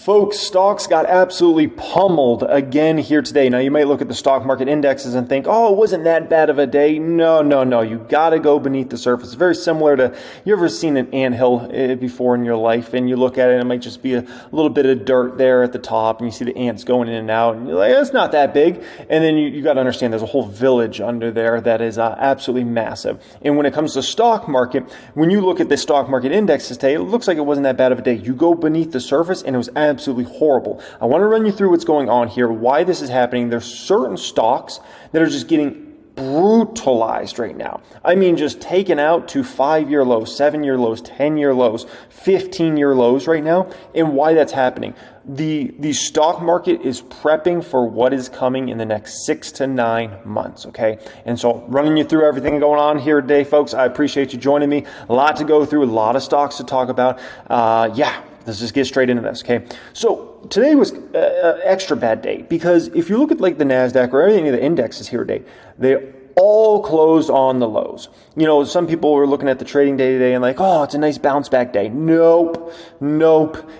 Folks, stocks got absolutely pummeled again here today. Now, you might look at the stock market indexes and think, oh, it wasn't that bad of a day. No. You got to go beneath the surface. It's very similar to, you ever seen an anthill before in your life, and you look at it, and it might just be a little bit of dirt there at the top, and you see the ants going in and out, and you're like, it's not that big. And then you got to understand there's a whole village under there that is absolutely massive. And when it comes to stock market, when you look at the stock market indexes today, it looks like it wasn't that bad of a day. You go beneath the surface, and it was absolutely horrible. I want to run you through what's going on here, why this is happening. There's certain stocks that are just getting brutalized right now. I mean, just taken out to 5-year lows, 7-year lows, 10-year lows, 15-year lows right now, and why that's happening. The stock market is prepping for what is coming in the next 6 to 9 months, okay? And so running you through everything going on here today, folks. I appreciate you joining me. A lot to go through, a lot of stocks to talk about. Let's just get straight into this, okay? So today was an extra bad day because if you look at like the NASDAQ or any of the indexes here today, they all closed on the lows. You know, some people were looking at the trading day today and like, oh, it's a nice bounce back day. Nope.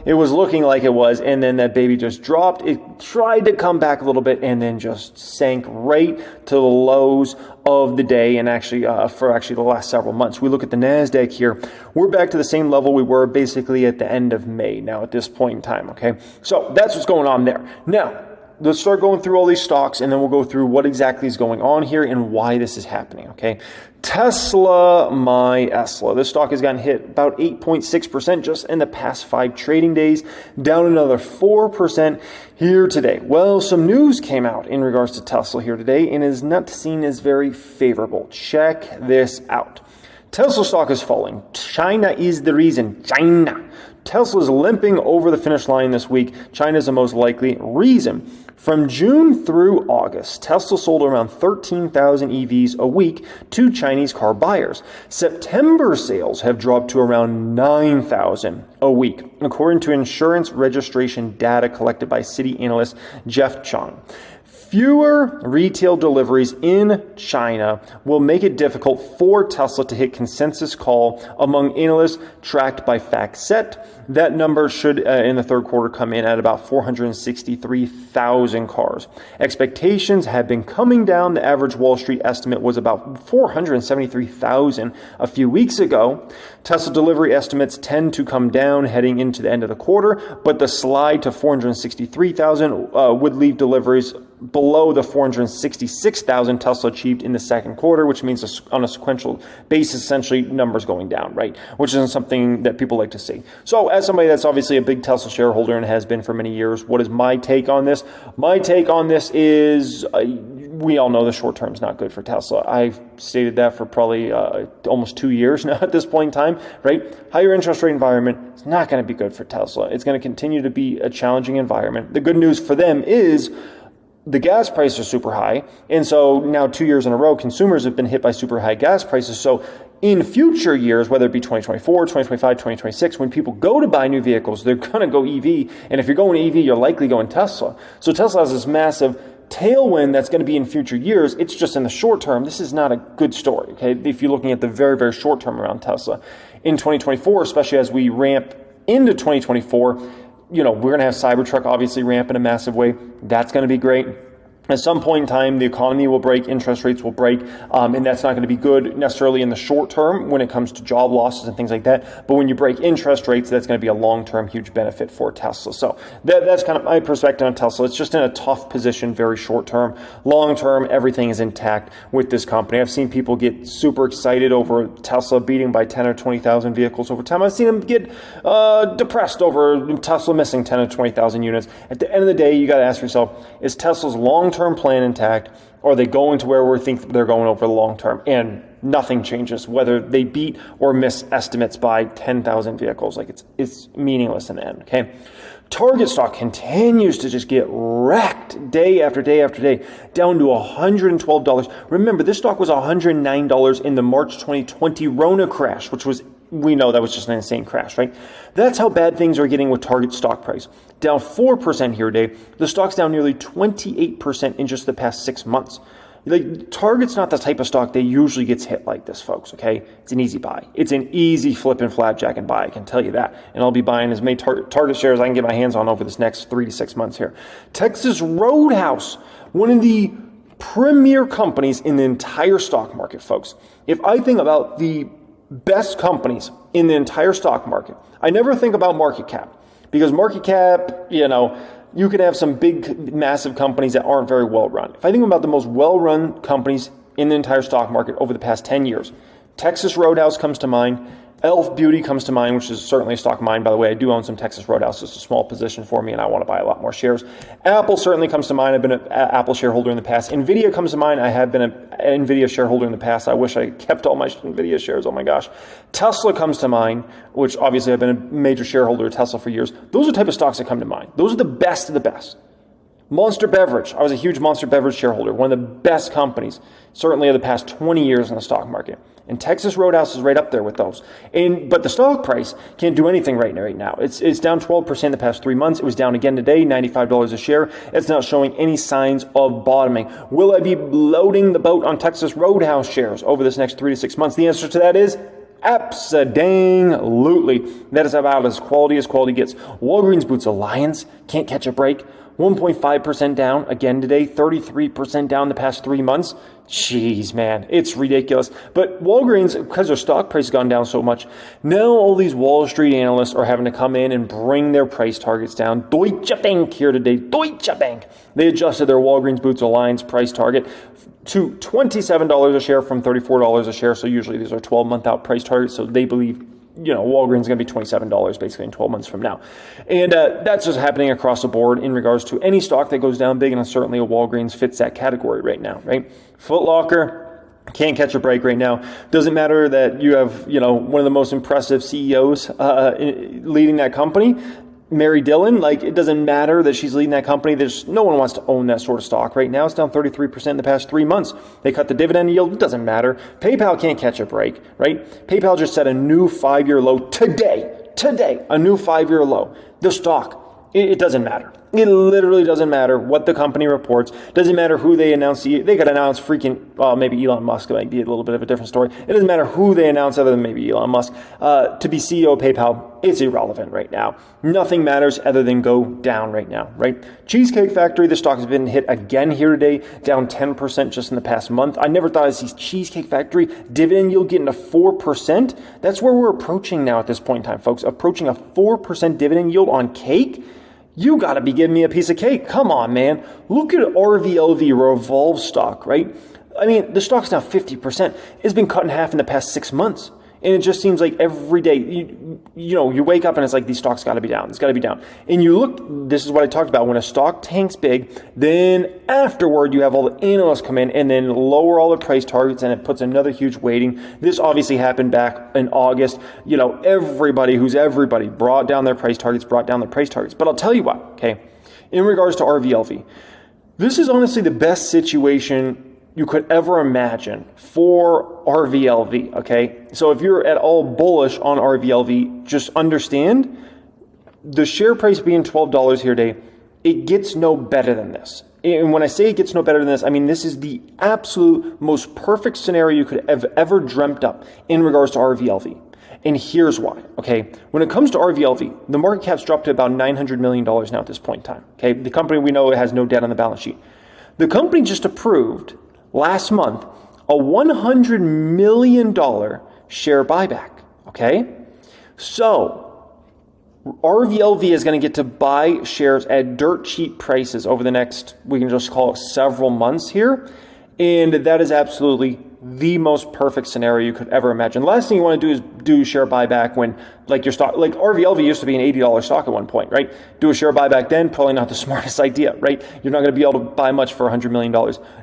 It was looking like it was, and then that baby just dropped. It tried to come back a little bit and then just sank right to the lows of the day, and actually for the last several months. We look at the NASDAQ here. We're back to the same level we were basically at the end of May now at this point in time, okay? So that's what's going on there. Now, let's start going through all these stocks, and then we'll go through what exactly is going on here and why this is happening, okay? Tesla, my Tesla. This stock has gotten hit about 8.6% just in the past 5 trading days, down another 4% here today. Well, some news came out in regards to Tesla here today and is not seen as very favorable. Check this out. Tesla stock is falling. China is the reason. China. Tesla is limping over the finish line this week. China is the most likely reason. From June through August, Tesla sold around 13,000 EVs a week to Chinese car buyers. September sales have dropped to around 9,000 a week, according to insurance registration data collected by Citi analyst Jeff Chung. Fewer retail deliveries in China will make it difficult for Tesla to hit consensus call among analysts tracked by FactSet. That number should, in the third quarter, come in at about 463,000 cars. Expectations have been coming down. The average Wall Street estimate was about 473,000 a few weeks ago. Tesla delivery estimates tend to come down heading into the end of the quarter, but the slide to 463,000 would leave deliveries below the 466,000 Tesla achieved in the second quarter, which means on a sequential basis, essentially numbers going down, right? Which isn't something that people like to see. So as somebody that's obviously a big Tesla shareholder and has been for many years, what is my take on this? My take on this is we all know the short term is not good for Tesla. I've stated that for probably almost 2 years now at this point in time, right? Higher interest rate environment is not going to be good for Tesla. It's going to continue to be a challenging environment. The good news for them is the gas prices are super high. And so now 2 years in a row, consumers have been hit by super high gas prices. So in future years, whether it be 2024, 2025, 2026, when people go to buy new vehicles, they're going to go EV. And if you're going EV, you're likely going Tesla. So Tesla has this massive tailwind that's going to be in future years. It's just in the short term. This is not a good story, okay? If you're looking at the very, very short term around Tesla. In 2024, especially as we ramp into 2024, we're going to have Cybertruck obviously ramp in a massive way. That's going to be great. At some point in time, the economy will break, interest rates will break, and that's not going to be good necessarily in the short term when it comes to job losses and things like that. But when you break interest rates, that's going to be a long-term huge benefit for Tesla. So that's kind of my perspective on Tesla. It's just in a tough position, very short-term. Long-term, everything is intact with this company. I've seen people get super excited over Tesla beating by 10 or 20,000 vehicles over time. I've seen them get depressed over Tesla missing 10 or 20,000 units. At the end of the day, you got to ask yourself, is Tesla's long-term plan intact, or are they going to where we think they're going over the long term? And nothing changes whether they beat or miss estimates by 10,000 vehicles. Like it's meaningless in the end, okay? Target stock continues to just get wrecked day after day after day, down to $112. Remember, this stock was $109 in the March 2020 Rona crash, we know that was just an insane crash, right? That's how bad things are getting with Target stock price. Down 4% here today. The stock's down nearly 28% in just the past 6 months. Like, Target's not the type of stock that usually gets hit like this, folks, okay? It's an easy buy. It's an easy flip and flapjack and buy, I can tell you that. And I'll be buying as many Target shares I can get my hands on over this next 3 to 6 months here. Texas Roadhouse, one of the premier companies in the entire stock market, folks. If I think about the best companies in the entire stock market, I never think about market cap, because market cap, you could have some big, massive companies that aren't very well run. If I think about the most well-run companies in the entire stock market over the past 10 years, Texas Roadhouse comes to mind. Elf Beauty comes to mind, which is certainly a stock of mine. By the way, I do own some Texas Roadhouse. It's a small position for me, and I want to buy a lot more shares. Apple certainly comes to mind. I've been an Apple shareholder in the past. NVIDIA comes to mind. I have been an NVIDIA shareholder in the past. I wish I kept all my NVIDIA shares. Oh my gosh. Tesla comes to mind, which obviously I've been a major shareholder of Tesla for years. Those are the type of stocks that come to mind. Those are the best of the best. Monster Beverage. I was a huge Monster Beverage shareholder. One of the best companies, certainly of the past 20 years in the stock market. And Texas Roadhouse is right up there with those. But the stock price can't do anything right now. It's down 12% in the past 3 months. It was down again today, $95 a share. It's not showing any signs of bottoming. Will I be loading the boat on Texas Roadhouse shares over this next 3 to 6 months? The answer to that is abso-dang-lutely. That is about as quality gets. Walgreens Boots Alliance can't catch a break. 1.5% down again today, 33% down the past 3 months. Jeez, man, it's ridiculous. But Walgreens, because their stock price has gone down so much, now all these Wall Street analysts are having to come in and bring their price targets down. Deutsche Bank here today, Deutsche Bank. They adjusted their Walgreens Boots Alliance price target to $27 a share from $34 a share. So usually these are 12-month out price targets. So they believe Walgreens is going to be $27 basically in 12 months from now. And that's just happening across the board in regards to any stock that goes down big, and certainly a Walgreens fits that category right now, right? Foot Locker can't catch a break right now. Doesn't matter that you have, one of the most impressive CEOs leading that company, Mary Dillon. Like, it doesn't matter that she's leading that company. No one wants to own that sort of stock right now. It's down 33% in the past 3 months. They cut the dividend yield. It doesn't matter. PayPal can't catch a break, right? PayPal just set a new 5-year low today, a new 5-year low. The stock, it doesn't matter. It literally doesn't matter what the company reports. Doesn't matter who they announce. They could announce maybe Elon Musk. It might be a little bit of a different story. It doesn't matter who they announce other than maybe Elon Musk. To be CEO of PayPal, it's irrelevant right now. Nothing matters other than go down right now, right? Cheesecake Factory, the stock has been hit again here today, down 10% just in the past month. I never thought I'd see Cheesecake Factory dividend yield getting to 4%. That's where we're approaching now at this point in time, folks. Approaching a 4% dividend yield on cake. You got to be giving me a piece of cake. Come on, man. Look at RVLV, Revolve stock, right? I mean, the stock's now 50%. It's been cut in half in the past 6 months. And it just seems like every day, you wake up and it's like, these stocks got to be down. It's got to be down. And you look, this is what I talked about. When a stock tanks big, then afterward, you have all the analysts come in and then lower all the price targets, and it puts another huge weighting. This obviously happened back in August. Everybody brought down their price targets. But I'll tell you what, okay, in regards to RVLV, this is honestly the best situation you could ever imagine for RVLV, okay? So if you're at all bullish on RVLV, just understand the share price being $12 here today, it gets no better than this. And when I say it gets no better than this, I mean this is the absolute most perfect scenario you could have ever dreamt up in regards to RVLV. And here's why, okay? When it comes to RVLV, the market cap's dropped to about $900 million now at this point in time, okay? The company, we know, it has no debt on the balance sheet. The company just approved last month a $100 million share buyback, okay? So RVLV is going to get to buy shares at dirt cheap prices over the next, we can just call it several months here. And that is absolutely the most perfect scenario you could ever imagine. Last thing you want to do is do share buyback when, like, your stock, like RVLV used to be an $80 stock at one point, right? Do a share buyback then, probably not the smartest idea, right? You're not going to be able to buy much for $100 million.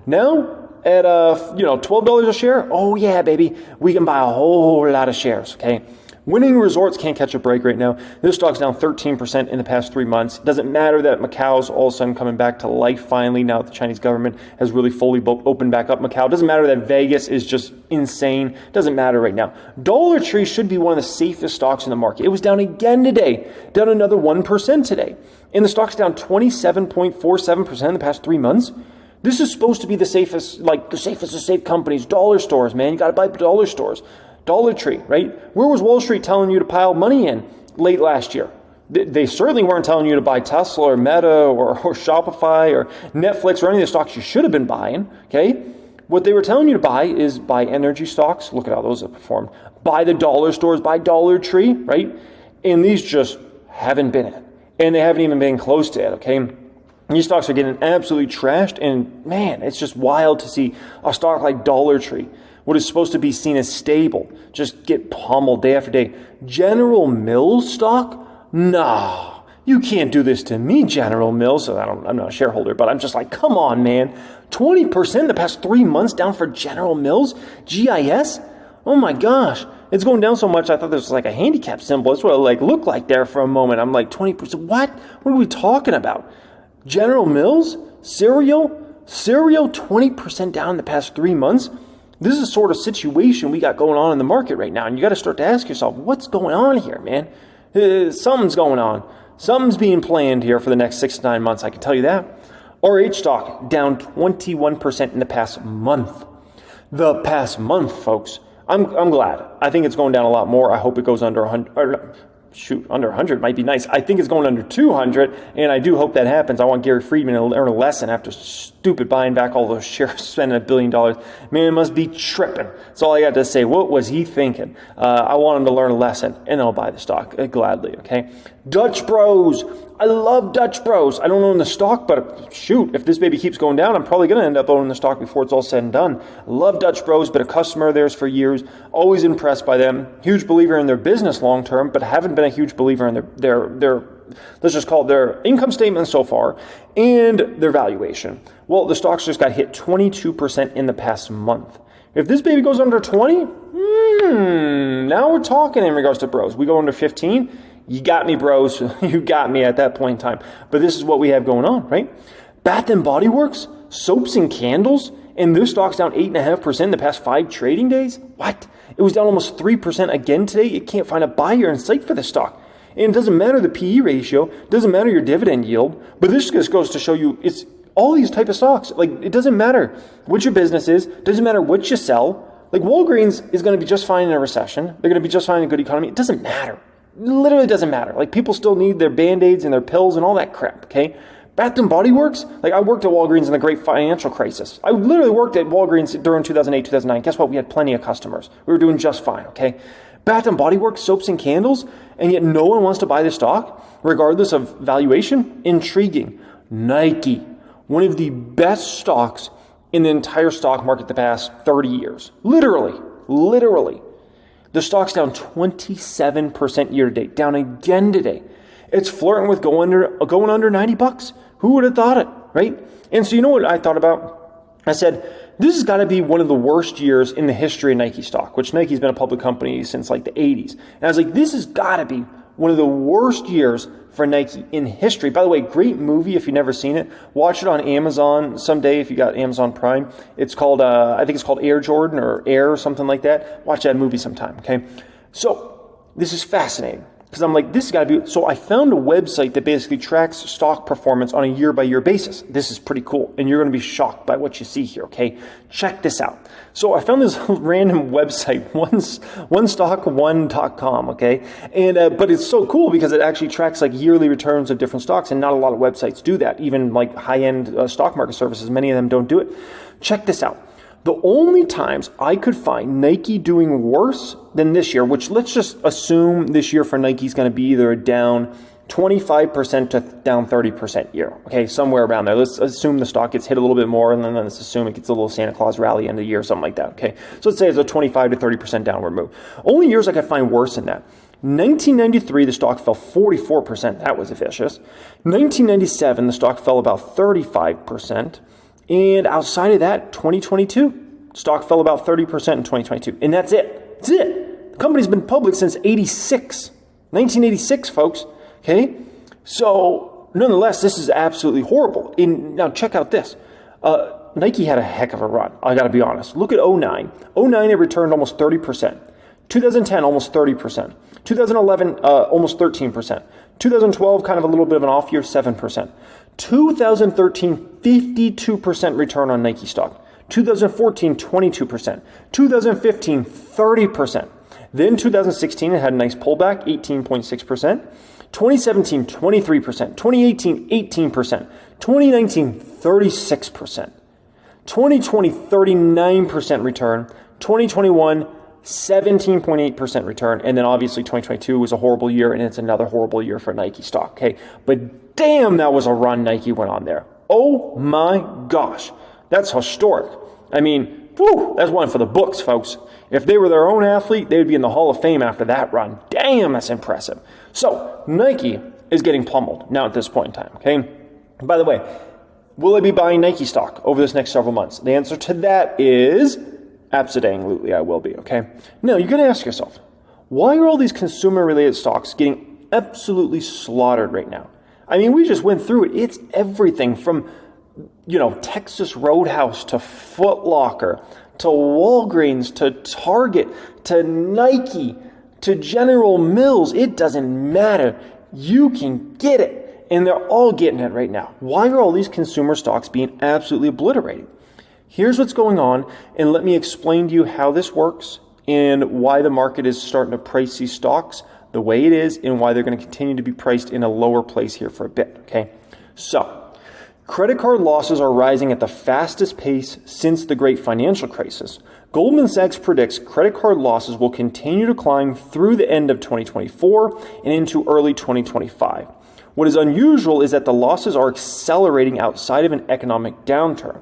Now, at $12 a share, oh yeah, baby, we can buy a whole lot of shares, okay? Winning Resorts can't catch a break right now. This stock's down 13% in the past 3 months. Doesn't matter that Macau's all of a sudden coming back to life finally now that the Chinese government has really fully opened back up Macau. Doesn't matter that Vegas is just insane. Doesn't matter right now. Dollar Tree should be one of the safest stocks in the market. It was down again today, down another 1% today. And the stock's down 27.47% in the past 3 months. This is supposed to be the safest of safe companies. Dollar stores, man. You got to buy dollar stores. Dollar Tree, right? Where was Wall Street telling you to pile money in late last year? They certainly weren't telling you to buy Tesla or Meta or Shopify or Netflix or any of the stocks you should have been buying, okay? What they were telling you to buy is buy energy stocks. Look at how those have performed. Buy the dollar stores, buy Dollar Tree, right? And these just haven't been it. And they haven't even been close to it, okay? These stocks are getting absolutely trashed, and man, it's just wild to see a stock like Dollar Tree, what is supposed to be seen as stable, just get pummeled day after day. General Mills stock? No, you can't do this to me, General Mills. I'm not a shareholder, but I'm just like, come on, man. 20% the past 3 months down for General Mills? GIS? Oh my gosh. It's going down so much, I thought this was like a handicap symbol. That's what it looked like there for a moment. I'm like, 20%? What? What are we talking about? General Mills? Cereal? 20% down in the past 3 months? This is the sort of situation we got going on in the market right now. And you got to start to ask yourself, what's going on here, man? Something's going on. Something's being planned here for the next 6 to 9 months, I can tell you that. RH stock down 21% in the past month. The past month, folks. I'm glad. I think it's going down a lot more. I hope it goes under 100. Under 100 might be nice. I think it's going under 200, and I do hope that happens. I want Gary Friedman to learn a lesson after stupid buying back all those shares, spending $1 billion. Man, it must be tripping. That's all I got to say. What was he thinking? I want him to learn a lesson, and I'll buy the stock gladly, okay? Dutch Bros. I love Dutch Bros. I don't own the stock, but shoot, if this baby keeps going down, I'm probably going to end up owning the stock before it's all said and done. I love Dutch Bros, been a customer of theirs for years, always impressed by them. Huge believer in their business long term, but haven't been a huge believer in their let's just call it their income statement so far and their valuation. Well, the stocks just got hit 22% in the past month. If this baby goes under 20, now we're talking in regards to Bros. We go under 15, you got me, Bros. You got me at that point in time. But this is what we have going on, right? Bath and Body Works, soaps and candles, and this stock's down 8.5% in the past 5 trading days? What? It was down almost 3% again today. You can't find a buyer in sight for this stock. And it doesn't matter the PE ratio, doesn't matter your dividend yield, but this just goes to show you it's all these type of stocks. Like, it doesn't matter what your business is, doesn't matter what you sell. Like, Walgreens is going to be just fine in a recession. They're going to be just fine in a good economy. It doesn't matter. It literally doesn't matter. Like, people still need their Band-Aids and their pills and all that crap, okay? Bath and Body Works? Like, I worked at Walgreens in the great financial crisis. I literally worked at Walgreens during 2008, 2009. Guess what? We had plenty of customers. We were doing just fine, okay? Bath and Body Works, soaps and candles, and yet no one wants to buy the stock, regardless of valuation? Intriguing. Nike, one of the best stocks in the entire stock market the past 30 years. Literally. The stock's down 27% year to date, down again today. It's flirting with going under $90. Who would have thought it, right? And so you know what I thought about? I said, this has got to be one of the worst years in the history of Nike stock, which Nike's been a public company since like the 80s. And I was like, this has got to be one of the worst years for Nike in history. By the way, great movie if you've never seen it. Watch it on Amazon someday if you got Amazon Prime. It's called, I think it's called Air Jordan or Air or something like that. Watch that movie sometime, okay? So this is fascinating because I'm like, this has got to be, so I found a website that basically tracks stock performance on a year-by-year basis. This is pretty cool, and you're going to be shocked by what you see here, okay? Check this out. So I found this random website, onestock1.com, okay? And but it's so cool because it actually tracks like yearly returns of different stocks, and not a lot of websites do that. Even like high-end stock market services, many of them don't do it. Check this out. The only times I could find Nike doing worse than this year, which let's just assume this year for Nike is going to be either a down 25% to down 30% year. Okay, somewhere around there. Let's assume the stock gets hit a little bit more, and then let's assume it gets a little Santa Claus rally end of the year, something like that. Okay, so let's say it's a 25 to 30% downward move. Only years I could find worse than that. 1993, the stock fell 44%. That was vicious. 1997, the stock fell about 35%. And outside of that, 2022, stock fell about 30% in 2022. And that's it. That's it. The company's been public since 1986, folks. Okay? So, nonetheless, this is absolutely horrible. And now check out this. Nike had a heck of a run. I got to be honest. Look at 09. 09, it returned almost 30%. 2010, almost 30%. 2011, almost 13%. 2012, kind of a little bit of an off year, 7%. 2013, 52% return on Nike stock. 2014, 22%. 2015, 30%. Then 2016, it had a nice pullback, 18.6%. 2017, 23%. 2018, 18%. 2019, 36%. 2020, 39% return. 2021, 17.8% return. And then obviously 2022 was a horrible year, and it's another horrible year for Nike stock. Okay, but damn, that was a run Nike went on there. Oh my gosh, that's historic. I mean, whew, that's one for the books, folks. If they were their own athlete, they would be in the Hall of Fame after that run. Damn, that's impressive. So Nike is getting pummeled now at this point in time. Okay. By the way, will I be buying Nike stock over this next several months? The answer to that is absolutely, I will be. Okay. Now you got to ask yourself, why are all these consumer-related stocks getting absolutely slaughtered right now? I mean, we just went through it. It's everything from, Texas Roadhouse to Foot Locker to Walgreens to Target to Nike to General Mills. It doesn't matter. You can get it. And they're all getting it right now. Why are all these consumer stocks being absolutely obliterated? Here's what's going on, and let me explain to you how this works and why the market is starting to price these stocks the way it is and why they're going to continue to be priced in a lower place here for a bit, okay? So, credit card losses are rising at the fastest pace since the great financial crisis. Goldman Sachs predicts credit card losses will continue to climb through the end of 2024 and into early 2025. What is unusual is that the losses are accelerating outside of an economic downturn.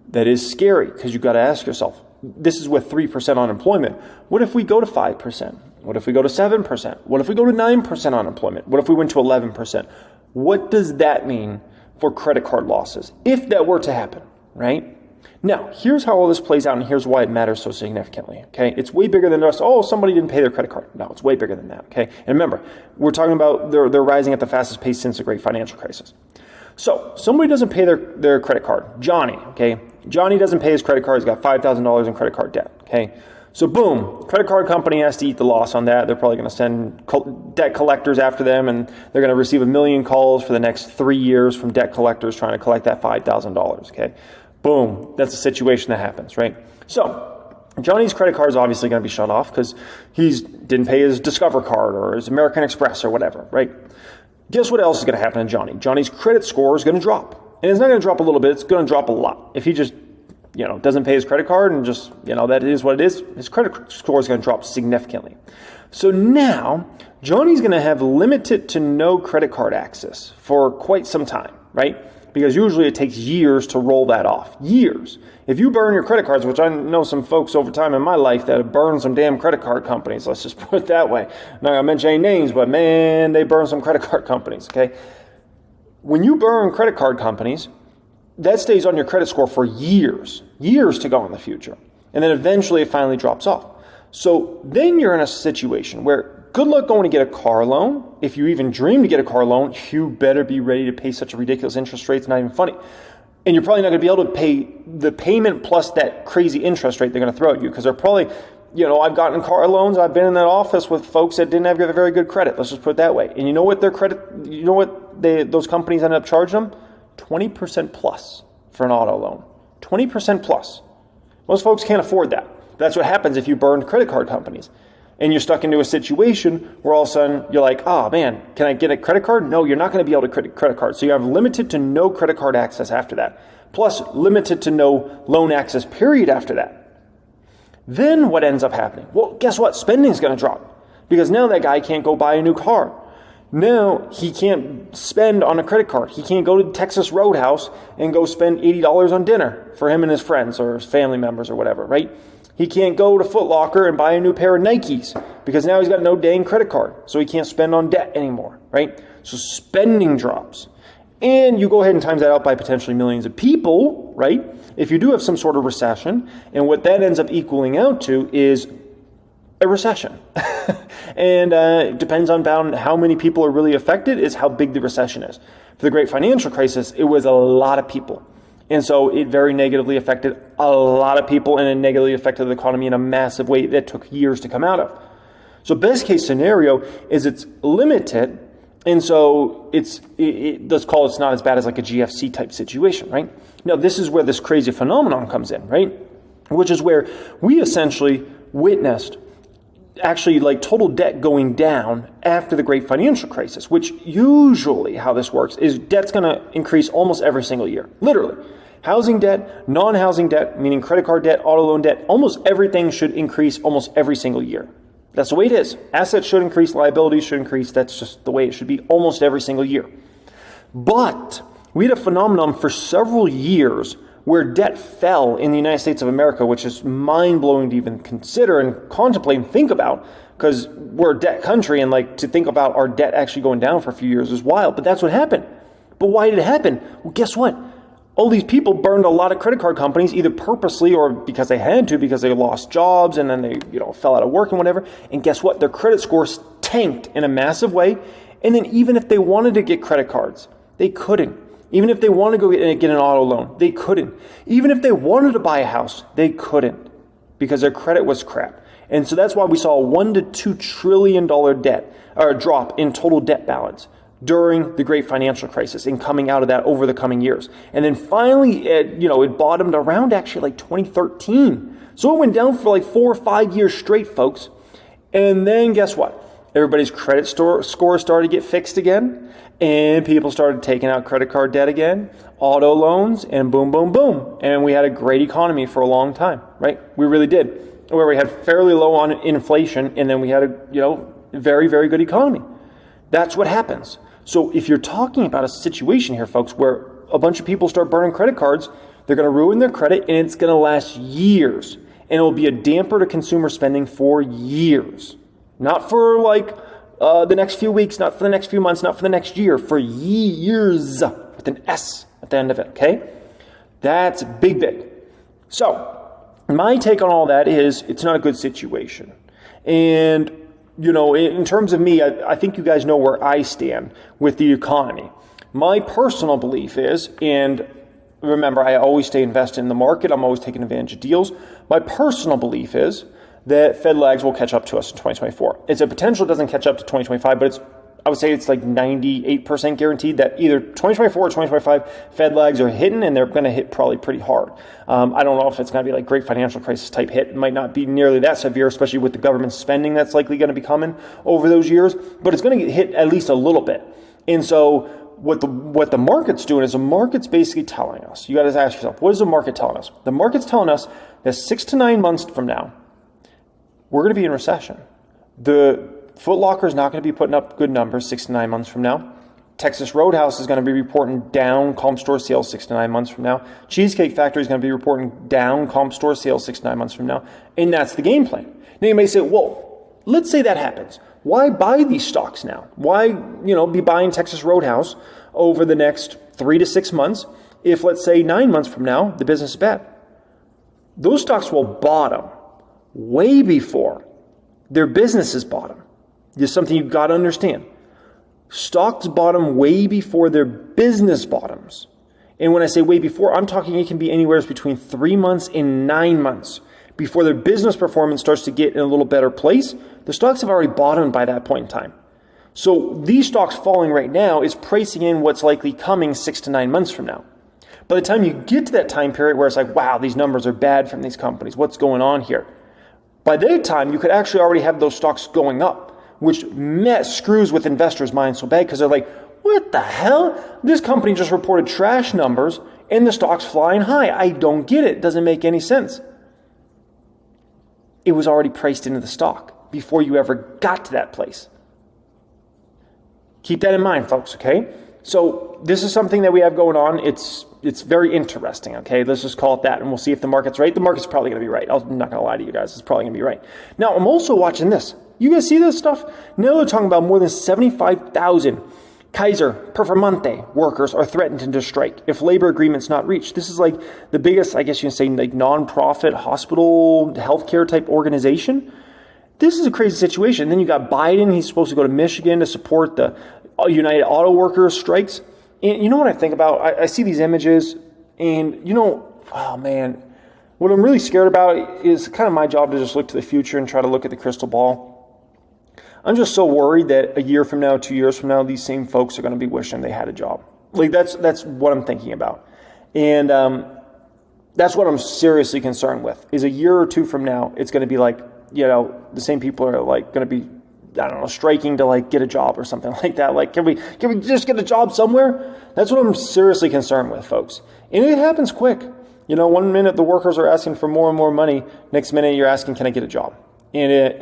That is scary because you've got to ask yourself, this is with 3% unemployment. What if we go to 5%? What if we go to 7%? What if we go to 9% unemployment? What if we went to 11%? What does that mean for credit card losses if that were to happen, right? Now, here's how all this plays out, and here's why it matters so significantly, okay? It's way bigger than just, somebody didn't pay their credit card. No, it's way bigger than that, okay? And remember, we're talking about they're rising at the fastest pace since the great financial crisis. So, somebody doesn't pay their credit card. Johnny, okay? Johnny doesn't pay his credit card. He's got $5,000 in credit card debt, okay? So, boom, credit card company has to eat the loss on that. They're probably going to send debt collectors after them, and they're going to receive 1 million calls for the next 3 years from debt collectors trying to collect that $5,000, okay? Boom, that's a situation that happens, right? So, Johnny's credit card is obviously going to be shut off because he didn't pay his Discover card or his American Express or whatever, right? Guess what else is going to happen to Johnny? Johnny's credit score is going to drop. And it's not going to drop a little bit, it's going to drop a lot. If he just, doesn't pay his credit card and just, that is what it is, his credit score is going to drop significantly. So now, Johnny's going to have limited to no credit card access for quite some time, right? Because usually it takes years to roll that off. Years. If you burn your credit cards, which I know some folks over time in my life that have burned some damn credit card companies, let's just put it that way. I'm not going to mention any names, but man, they burn some credit card companies, okay? When you burn credit card companies, that stays on your credit score for years to go in the future. And then eventually it finally drops off. So then you're in a situation where good luck going to get a car loan. If you even dream to get a car loan, you better be ready to pay such a ridiculous interest rate. It's not even funny. And you're probably not going to be able to pay the payment plus that crazy interest rate they're going to throw at you because they're probably, I've gotten car loans. I've been in that office with folks that didn't have very good credit. Let's just put it that way. And you know what those companies ended up charging them? 20% plus for an auto loan. 20% plus. Most folks can't afford that. That's what happens if you burn credit card companies. And you're stuck into a situation where all of a sudden you're like, oh man, can I get a credit card? No, you're not going to be able to get credit card. So you have limited to no credit card access after that. Plus limited to no loan access period after that. Then what ends up happening? Well, guess what? Spending is going to drop. Because now that guy can't go buy a new car. Now he can't spend on a credit card. He can't go to Texas Roadhouse and go spend $80 on dinner for him and his friends or his family members or whatever, right? He can't go to Foot Locker and buy a new pair of Nikes because now he's got no dang credit card. So he can't spend on debt anymore, right? So spending drops. And you go ahead and times that out by potentially millions of people, right? If you do have some sort of recession, and what that ends up equaling out to is a recession. And it depends on how many people are really affected is how big the recession is. For the great financial crisis, it was a lot of people. And so it very negatively affected a lot of people and it negatively affected the economy in a massive way that took years to come out of. So best case scenario is it's limited And so let's call it's not as bad as like a GFC type situation, right? Now, this is where this crazy phenomenon comes in, right? Which is where we essentially witnessed actually like total debt going down after the great financial crisis, which usually how this works is debt's going to increase almost every single year, literally. Housing debt, non-housing debt, meaning credit card debt, auto loan debt, almost everything should increase almost every single year. That's the way it is. Assets should increase, liabilities should increase. That's just the way it should be almost every single year. But we had a phenomenon for several years where debt fell in the United States of America, which is mind-blowing to even consider and contemplate and think about, because we're a debt country, and like to think about our debt actually going down for a few years is wild. But that's what happened. But why did it happen? Well, guess what? All these people burned a lot of credit card companies, either purposely or because they had to, because they lost jobs and then they fell out of work and whatever. And guess what? Their credit scores tanked in a massive way. And then even if they wanted to get credit cards, they couldn't. Even if they wanted to go get an auto loan, they couldn't. Even if they wanted to buy a house, they couldn't, because their credit was crap. And so that's why we saw a $1 to $2 trillion debt or drop in total debt balance during the great financial crisis and coming out of that over the coming years. And then finally, it bottomed around actually like 2013. So it went down for like 4 or 5 years straight, folks. And then guess what? Everybody's credit score started to get fixed again. And people started taking out credit card debt again, auto loans, and boom, boom, boom. And we had a great economy for a long time, right? We really did. Where we had fairly low on inflation, and then we had a very, very good economy. That's what happens. So if you're talking about a situation here, folks, where a bunch of people start burning credit cards, they're going to ruin their credit, and it's going to last years. And it will be a damper to consumer spending for years. Not for like the next few weeks, not for the next few months, not for the next year, for years with an S at the end of it, okay? That's big, big. So my take on all that is it's not a good situation. And in terms of me, I think you guys know where I stand with the economy. My personal belief is, and remember, I always stay invested in the market. I'm always taking advantage of deals. My personal belief is that Fed lags will catch up to us in 2024. It's a potential it doesn't catch up to 2025, but I would say it's like 98% guaranteed that either 2024 or 2025 Fed lags are hitting, and they're going to hit probably pretty hard. I don't know if it's going to be like great financial crisis type hit. It might not be nearly that severe, especially with the government spending that's likely going to be coming over those years, but it's going to get hit at least a little bit. And so what the market's doing is the market's basically telling us, you got to ask yourself, what is the market telling us? The market's telling us that 6 to 9 months from now, we're going to be in recession. The Foot Locker is not going to be putting up good numbers 6 to 9 months from now. Texas Roadhouse is going to be reporting down comp store sales 6 to 9 months from now. Cheesecake Factory is going to be reporting down comp store sales 6 to 9 months from now. And that's the game plan. Now you may say, well, let's say that happens. Why buy these stocks now? Why, be buying Texas Roadhouse over the next 3 to 6 months if, let's say, 9 months from now, the business is bad? Those stocks will bottom way before their businesses bottom. There's something you've got to understand. Stocks bottom way before their business bottoms. And when I say way before, I'm talking it can be anywhere between 3 months and 9 months before their business performance starts to get in a little better place. The stocks have already bottomed by that point in time. So these stocks falling right now is pricing in what's likely coming 6 to 9 months from now. By the time you get to that time period where it's like, wow, these numbers are bad from these companies. What's going on here? By that time, you could actually already have those stocks going up, which screws with investors' minds so bad because they're like, what the hell? This company just reported trash numbers and the stock's flying high. I don't get it. It doesn't make any sense. It was already priced into the stock before you ever got to that place. Keep that in mind, folks, okay? So this is something that we have going on. It's very interesting, okay? Let's just call it that, and we'll see if the market's right. The market's probably going to be right. I'm not going to lie to you guys. It's probably going to be right. Now, I'm also watching this. You guys see this stuff? Now they're talking about more than 75,000 Kaiser Performante workers are threatened to strike if labor agreement's not reached. This is like the biggest, I guess you can say, like non-profit hospital healthcare type organization. This is a crazy situation. Then you got Biden. He's supposed to go to Michigan to support the United Auto Workers strikes. And you know what I think about? I see these images and, oh man, what I'm really scared about is kind of my job to just look to the future and try to look at the crystal ball. I'm just so worried that a year from now, 2 years from now, these same folks are going to be wishing they had a job. Like that's what I'm thinking about. And that's what I'm seriously concerned with, is a year or two from now, it's going to be like, the same people are like going to be, I don't know, striking to like get a job or something like that. Like, can we just get a job somewhere? That's what I'm seriously concerned with, folks. And it happens quick. 1 minute the workers are asking for more and more money. Next minute you're asking, can I get a job? And it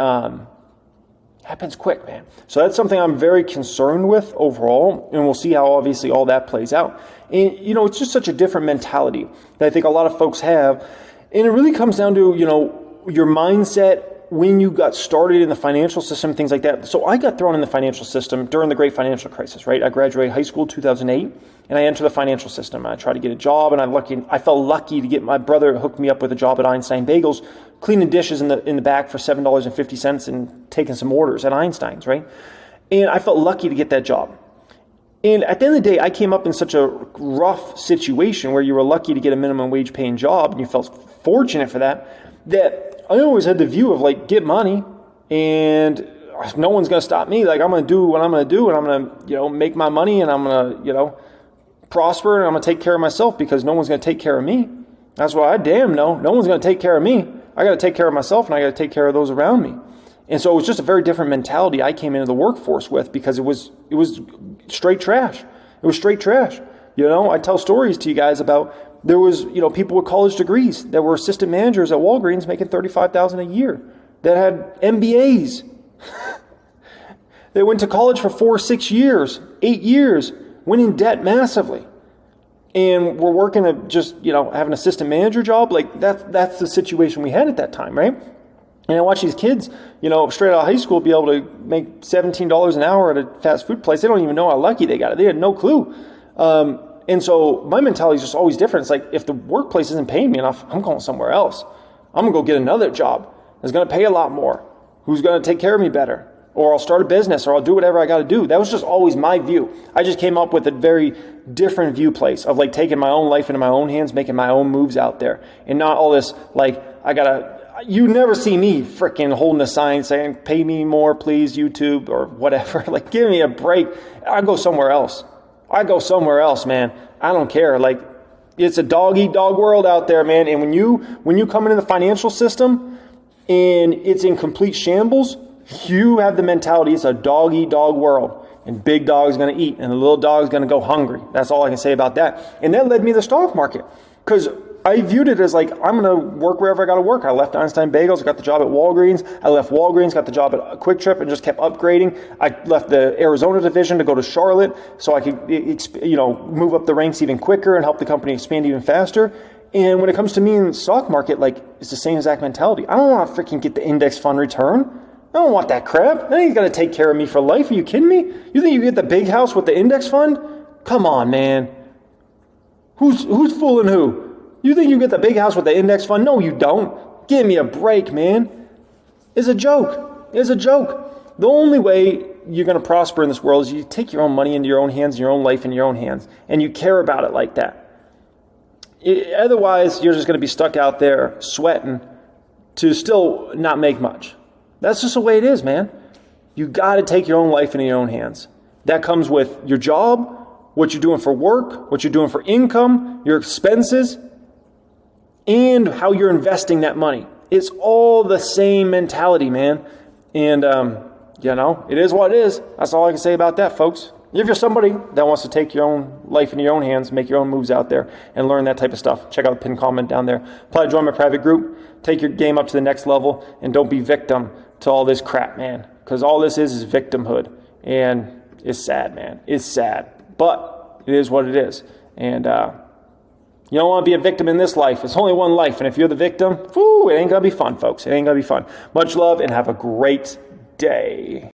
happens quick, man. So that's something I'm very concerned with overall. And we'll see how obviously all that plays out. And, it's just such a different mentality that I think a lot of folks have. And it really comes down to, your mindset when you got started in the financial system, things like that. So I got thrown in the financial system during the great financial crisis, right? I graduated high school 2008, and I entered the financial system. I tried to get a job, and I felt lucky to get my brother hooked me up with a job at Einstein Bagels, cleaning dishes in the back for $7.50 and taking some orders at Einstein's, right? And I felt lucky to get that job. And at the end of the day, I came up in such a rough situation where you were lucky to get a minimum wage paying job, and you felt fortunate for that I always had the view of like, get money and no one's going to stop me. Like, I'm going to do what I'm going to do, and I'm going to, make my money, and I'm going to, prosper, and I'm going to take care of myself because no one's going to take care of me. That's what I damn know. No one's going to take care of me. I got to take care of myself, and I got to take care of those around me. And so it was just a very different mentality I came into the workforce with, because it was straight trash. It was straight trash. I tell stories to you guys about, there was, people with college degrees that were assistant managers at Walgreens making $35,000 a year that had MBAs. They went to college for 4, 6 years, 8 years, went in debt massively, and were working at just, have an assistant manager job. Like that's the situation we had at that time, right? And I watch these kids, straight out of high school be able to make $17 an hour at a fast food place. They don't even know how lucky they got it. They had no clue. And so my mentality is just always different. It's like, if the workplace isn't paying me enough, I'm going somewhere else. I'm going to go get another job that's going to pay a lot more. Who's going to take care of me better? Or I'll start a business, or I'll do whatever I got to do. That was just always my view. I just came up with a very different view place of like taking my own life into my own hands, making my own moves out there, and not all this like, you never see me freaking holding a sign saying, pay me more, please, YouTube, or whatever. Like, give me a break. I go somewhere else. Man. I don't care. Like, it's a dog-eat-dog world out there, man. And when you come into the financial system and it's in complete shambles, you have the mentality it's a dog-eat-dog world. And big dog's going to eat, and the little dog's going to go hungry. That's all I can say about that. And that led me to the stock market, because I viewed it as like, I'm going to work wherever I got to work. I left Einstein Bagels, got the job at Walgreens. I left Walgreens, got the job at Quick Trip, and just kept upgrading. I left the Arizona division to go to Charlotte so I could, move up the ranks even quicker and help the company expand even faster. And when it comes to me in the stock market, like, it's the same exact mentality. I don't want to freaking get the index fund return. I don't want that crap. That ain't going to take care of me for life. Are you kidding me? You think you get the big house with the index fund? Come on, man. Who's fooling who? You think you get the big house with the index fund? No, you don't. Give me a break, man. It's a joke. The only way you're going to prosper in this world is you take your own money into your own hands, your own life in your own hands, and you care about it like that. Otherwise, you're just going to be stuck out there sweating to still not make much. That's just the way it is, man. You got to take your own life into your own hands. That comes with your job, what you're doing for work, what you're doing for income, your expenses, and how you're investing that money. It's all the same mentality, man. And, it is what it is. That's all I can say about that, folks. If you're somebody that wants to take your own life into your own hands, make your own moves out there, and learn that type of stuff, check out the pinned comment down there. Apply to join my private group. Take your game up to the next level, and don't be victim to all this crap, man. Because all this is victimhood. And it's sad, man. It's sad. But it is what it is. And, you don't want to be a victim in this life. It's only one life. And if you're the victim, it ain't going to be fun, folks. It ain't going to be fun. Much love, and have a great day.